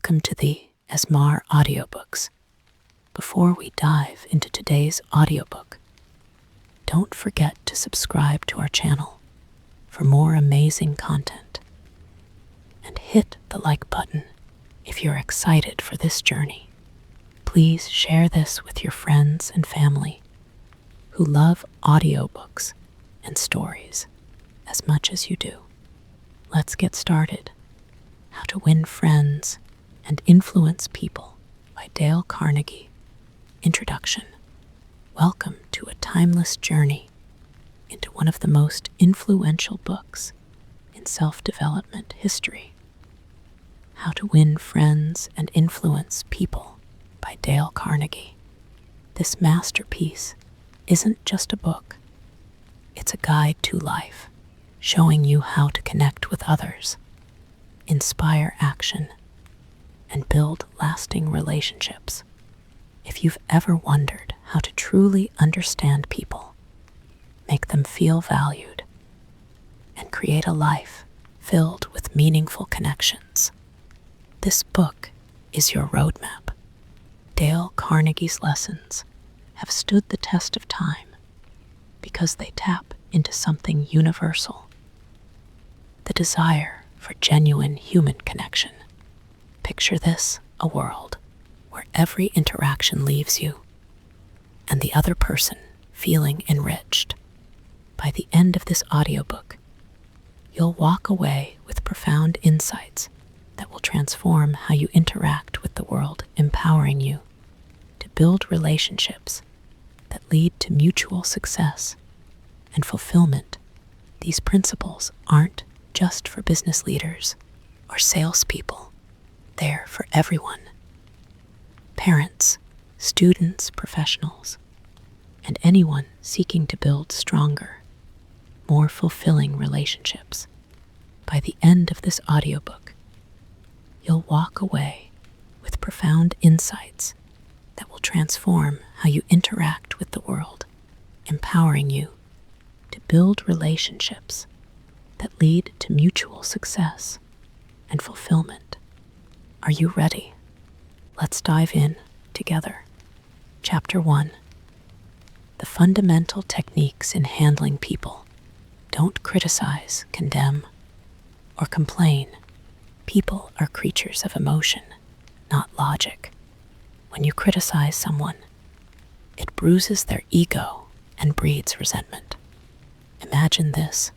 Welcome to the Esmar Audiobooks. Before we dive into today's audiobook, don't forget to subscribe to our channel for more amazing content. And hit the like button if you're excited for this journey. Please share this with your friends and family who love audiobooks and stories as much as you do. Let's get started. How to Win Friends and Influence People by Dale Carnegie. Introduction. Welcome to a timeless journey into one of the most influential books in self-development history. How to Win Friends and Influence People by Dale Carnegie. This masterpiece isn't just a book. It's a guide to life, showing you how to connect with others, inspire action, and build lasting relationships. If you've ever wondered how to truly understand people, make them feel valued, and create a life filled with meaningful connections, this book is your roadmap. Dale Carnegie's lessons have stood the test of time because they tap into something universal: the desire for genuine human connection. Picture this: a world where every interaction leaves you and the other person feeling enriched. By the end of this audiobook, you'll walk away with profound insights that will transform how you interact with the world, empowering you to build relationships that lead to mutual success and fulfillment. These principles aren't just for business leaders or salespeople. They're for everyone. Parents, students, professionals, and anyone seeking to build stronger, more fulfilling relationships. By the end of this audiobook, you'll walk away with profound insights that will transform how you interact with the world, empowering you to build relationships that lead to mutual success and fulfillment. Are you ready? Let's dive in together. Chapter 1. The fundamental techniques in handling people. Don't criticize, condemn, or complain. People are creatures of emotion, not logic. When you criticize someone, it bruises their ego and breeds resentment. Imagine this: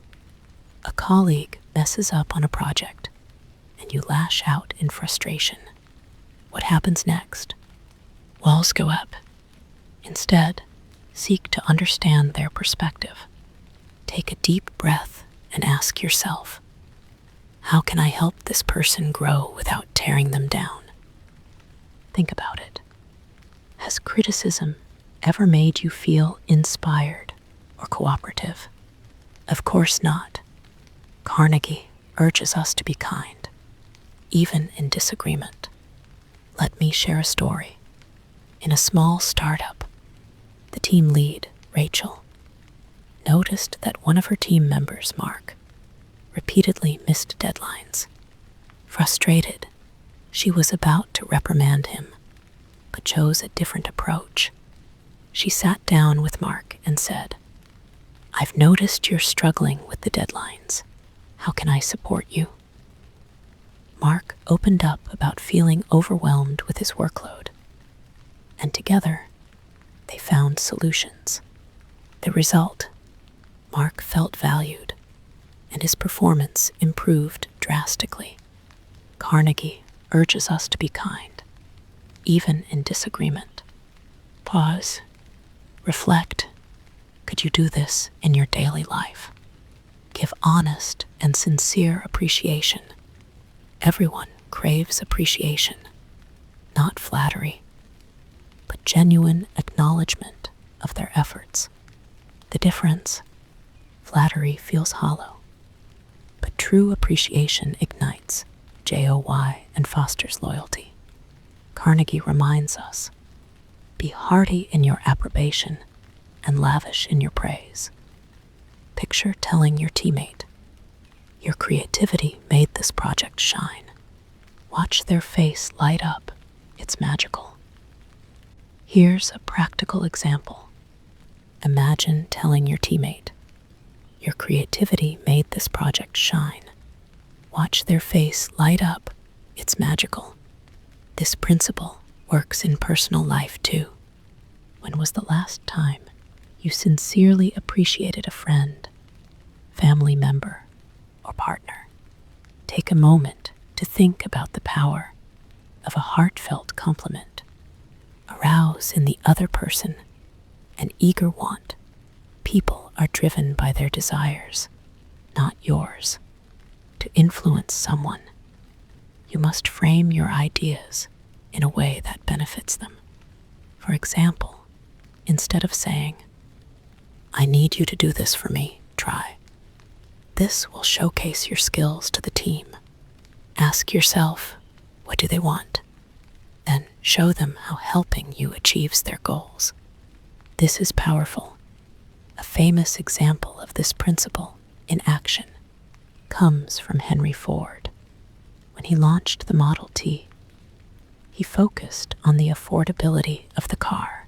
a colleague messes up on a project, and you lash out in frustration. What happens next? Walls go up. Instead, seek to understand their perspective. Take a deep breath and ask yourself, how can I help this person grow without tearing them down? Think about it. Has criticism ever made you feel inspired or cooperative? Of course not. Carnegie urges us to be kind, even in disagreement. Let me share a story. In a small startup, the team lead, Rachel, noticed that one of her team members, Mark, repeatedly missed deadlines. Frustrated, she was about to reprimand him, but chose a different approach. She sat down with Mark and said, "I've noticed you're struggling with the deadlines. How can I support you?" Mark opened up about feeling overwhelmed with his workload, and together they found solutions. The result: Mark felt valued, and his performance improved drastically. Carnegie urges us to be kind, even in disagreement. Pause. Reflect. Could you do this in your daily life? Give honest and sincere appreciation. Everyone craves appreciation, not flattery, but genuine acknowledgement of their efforts. The difference: flattery feels hollow, but true appreciation ignites joy and fosters loyalty. Carnegie reminds us, be hearty in your approbation and lavish in your praise. Picture telling your teammate, "Your creativity made this project shine." Watch their face light up. It's magical. Here's a practical example. Imagine telling your teammate, "Your creativity made this project shine." Watch their face light up. It's magical. This principle works in personal life too. When was the last time you sincerely appreciated a friend, family member, or partner? Take a moment to think about the power of a heartfelt compliment. Arouse in the other person an eager want. People are driven by their desires, not yours. To influence someone, you must frame your ideas in a way that benefits them. For example, instead of saying, "I need you to do this for me, try." This will showcase your skills to the team. Ask yourself, what do they want? Then show them how helping you achieves their goals. This is powerful. A famous example of this principle in action comes from Henry Ford. When he launched the Model T, he focused on the affordability of the car,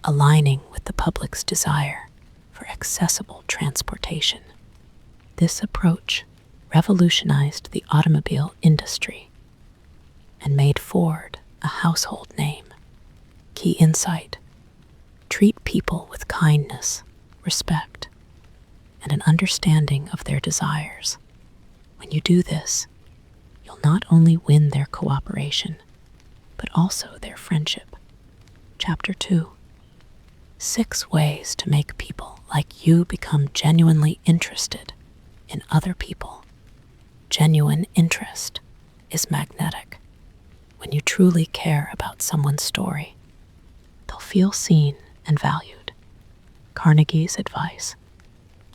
aligning with the public's desire for accessible transportation. This approach revolutionized the automobile industry and made Ford a household name. Key insight: treat people with kindness, respect, and an understanding of their desires. When you do this, you'll not only win their cooperation, but also their friendship. Chapter 2. 6 ways to make people like you become genuinely interested in other people. Genuine interest is magnetic. When you truly care about someone's story, they'll feel seen and valued. Carnegie's advice: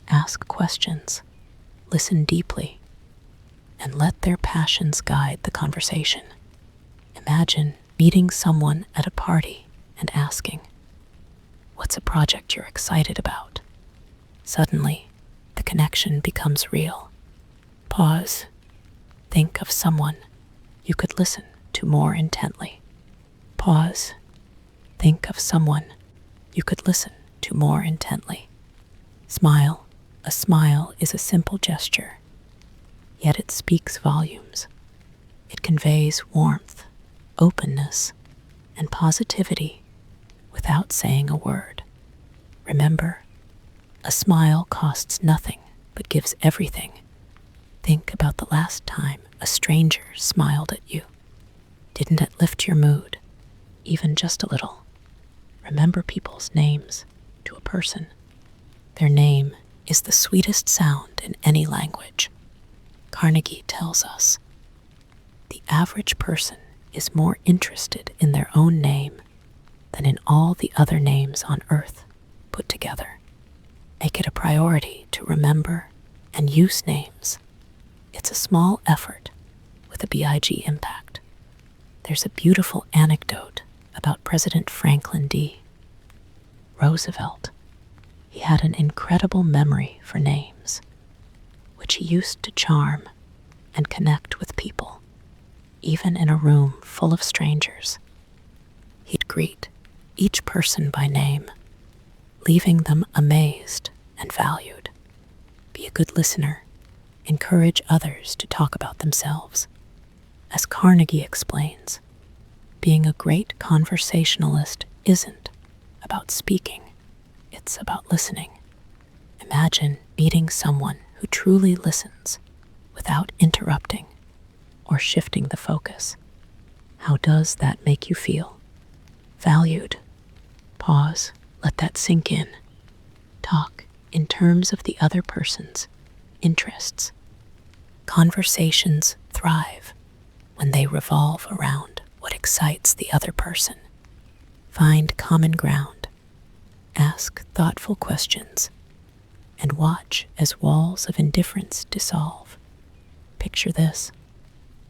ask questions, listen deeply, and let their passions guide the conversation. Imagine meeting someone at a party and asking, "What's a project you're excited about?" Suddenly, the connection becomes real. Pause. Think of someone you could listen to more intently. Pause. Think of someone you could listen to more intently. Smile. A smile is a simple gesture, yet it speaks volumes. It conveys warmth, openness, and positivity without saying a word. Remember, a smile costs nothing but gives everything. Think about the last time a stranger smiled at you. Didn't it lift your mood, even just a little? Remember people's names to a person. Their name is the sweetest sound in any language. Carnegie tells us, the average person is more interested in their own name than in all the other names on earth put together. Make it a priority to remember and use names. It's a small effort with a big impact. There's a beautiful anecdote about President Franklin D. Roosevelt. He had an incredible memory for names, which he used to charm and connect with people, even in a room full of strangers. He'd greet each person by name, leaving them amazed and valued. Be a good listener. Encourage others to talk about themselves. As Carnegie explains, being a great conversationalist isn't about speaking, it's about listening. Imagine meeting someone who truly listens without interrupting or shifting the focus. How does that make you feel? Valued. Pause. Let that sink in. Talk in terms of the other person's interests. Conversations thrive when they revolve around what excites the other person. Find common ground. Ask thoughtful questions, and watch as walls of indifference dissolve. Picture this.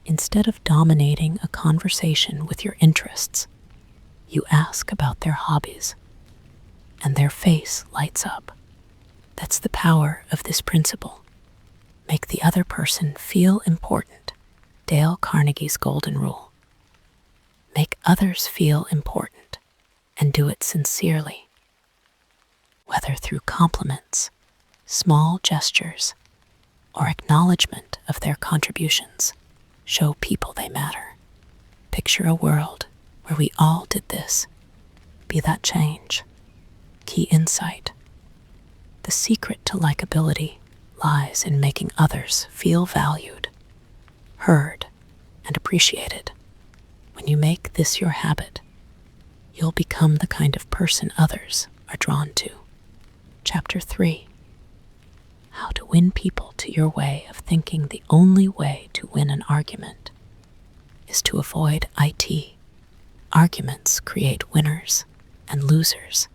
Instead of dominating a conversation with your interests, you ask about their hobbies, and their face lights up. That's the power of this principle. Make the other person feel important Dale Carnegie's golden rule. Make others feel important and do it sincerely. Whether through compliments, small gestures, or acknowledgement of their contributions, show people they matter. Picture a world where we all did this. Be that change. Key insight. The secret to likability lies in making others feel valued, heard, and appreciated. When you make this your habit, you'll become the kind of person others are drawn to. Chapter 3. How to win people to your way of thinking. The only way to win an argument is to avoid IT. Arguments create winners and losers,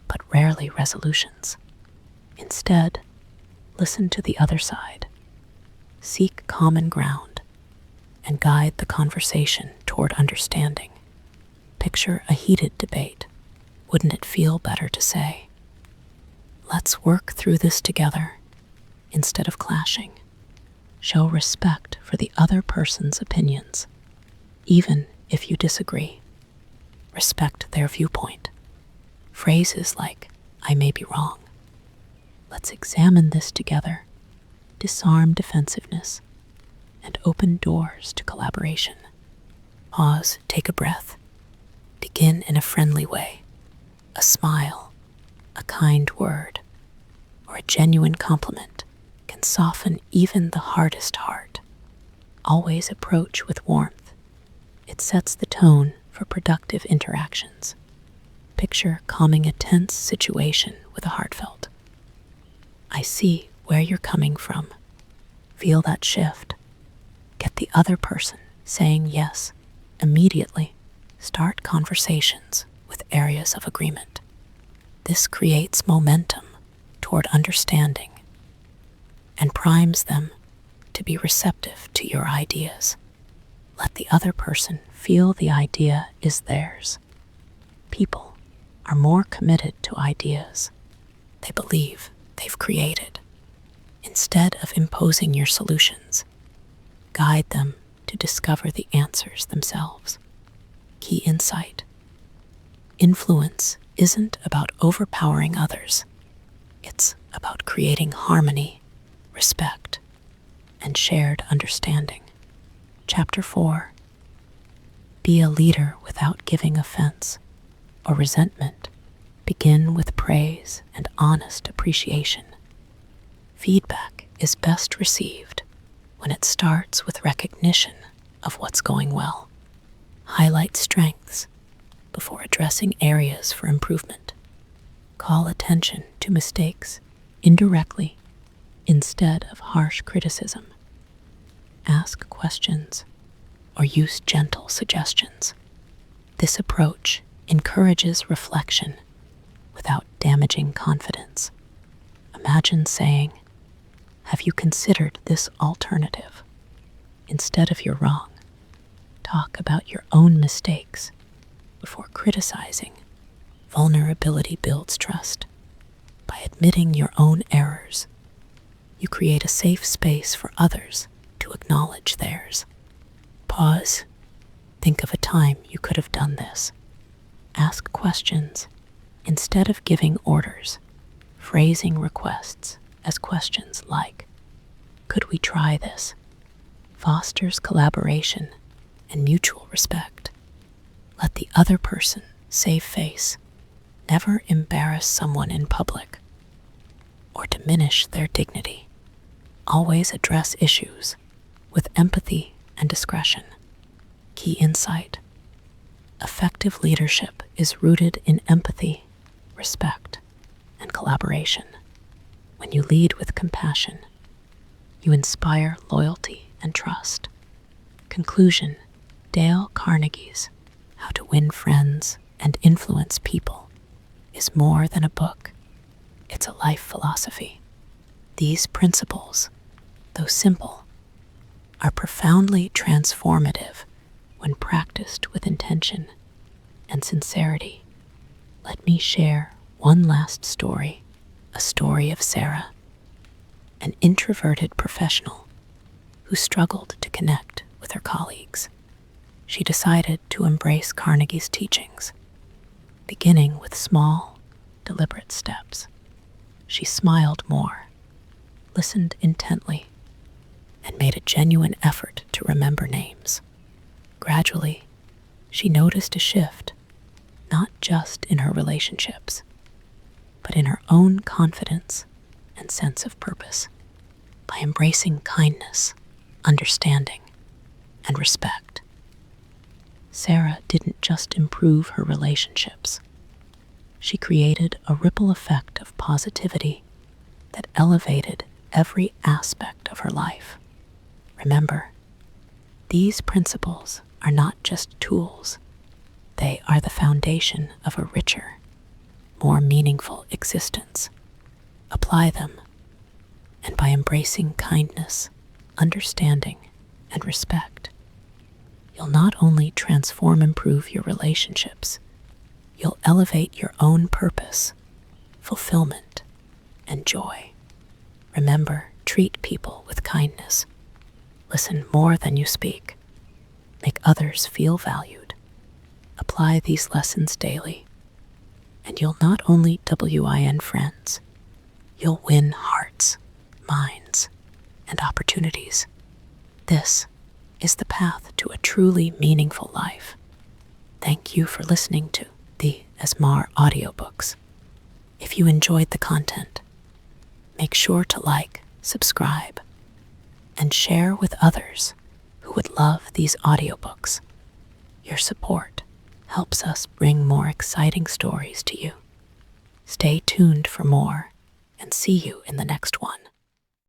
but rarely resolutions. Instead, listen to the other side. Seek common ground and guide the conversation toward understanding. Picture a heated debate. Wouldn't it feel better to say, "Let's work through this together," instead of clashing? Show respect for the other person's opinions, even if you disagree. Respect their viewpoint. Phrases like, "I may be wrong," "Let's examine this together," disarm defensiveness and open doors to collaboration. Pause, take a breath. Begin in a friendly way. A smile, a kind word, or a genuine compliment can soften even the hardest heart. Always approach with warmth. It sets the tone for productive interactions. Picture calming a tense situation with a heartfelt, "I see where you're coming from." Feel that shift. Get the other person saying yes immediately. Start conversations with areas of agreement. This creates momentum toward understanding and primes them to be receptive to your ideas. Let the other person feel the idea is theirs. People are more committed to ideas they believe they've created. Instead of imposing your solutions, guide them to discover the answers themselves. Key insight. Influence isn't about overpowering others. It's about creating harmony, respect, and shared understanding. Chapter 4. Be a leader without giving offense or resentment. Begin with praise and honest appreciation. Feedback is best received when it starts with recognition of what's going well. Highlight strengths before addressing areas for improvement. Call attention to mistakes indirectly instead of harsh criticism. Ask questions or use gentle suggestions. This approach encourages reflection without damaging confidence. Imagine saying, "Have you considered this alternative?" instead of "You're wrong." Talk about your own mistakes before criticizing. Vulnerability builds trust. By admitting your own errors, you create a safe space for others to acknowledge theirs. Pause. Think of a time you could have done this. Ask questions instead of giving orders, phrasing requests as questions like, "Could we try this?" fosters collaboration and mutual respect. Let the other person save face. Never embarrass someone in public or diminish their dignity. Always address issues with empathy and discretion. Key insight. Effective leadership is rooted in empathy, respect, and collaboration. When you lead with compassion, you inspire loyalty and trust. Conclusion. Dale Carnegie's How to Win Friends and Influence People is more than a book. It's a life philosophy. These principles, though simple, are profoundly transformative when practiced with intention and sincerity. Let me share one last story, a story of Sarah, an introverted professional who struggled to connect with her colleagues, she decided to embrace Carnegie's teachings, beginning with small, deliberate steps. She smiled more, listened intently, and made a genuine effort to remember names. Gradually, she noticed a shift, not just in her relationships, but in her own confidence and sense of purpose. By embracing kindness, understanding, and respect, Sarah didn't just improve her relationships. She created a ripple effect of positivity that elevated every aspect of her life. Remember, these principles are not just tools. They are the foundation of a richer, more meaningful existence. Apply them, and by embracing kindness, understanding, and respect, you'll not only transform and improve your relationships, you'll elevate your own purpose, fulfillment, and joy. Remember, treat people with kindness. Listen more than you speak. Make others feel valued. Apply these lessons daily, and you'll not only win friends, you'll win hearts, minds, and opportunities. This is the path to a truly meaningful life. Thank you for listening to the Asmar Audiobooks. If you enjoyed the content, make sure to like, subscribe, and share with others who would love these audiobooks. Your support helps us bring more exciting stories to you. Stay tuned for more, and see you in the next one.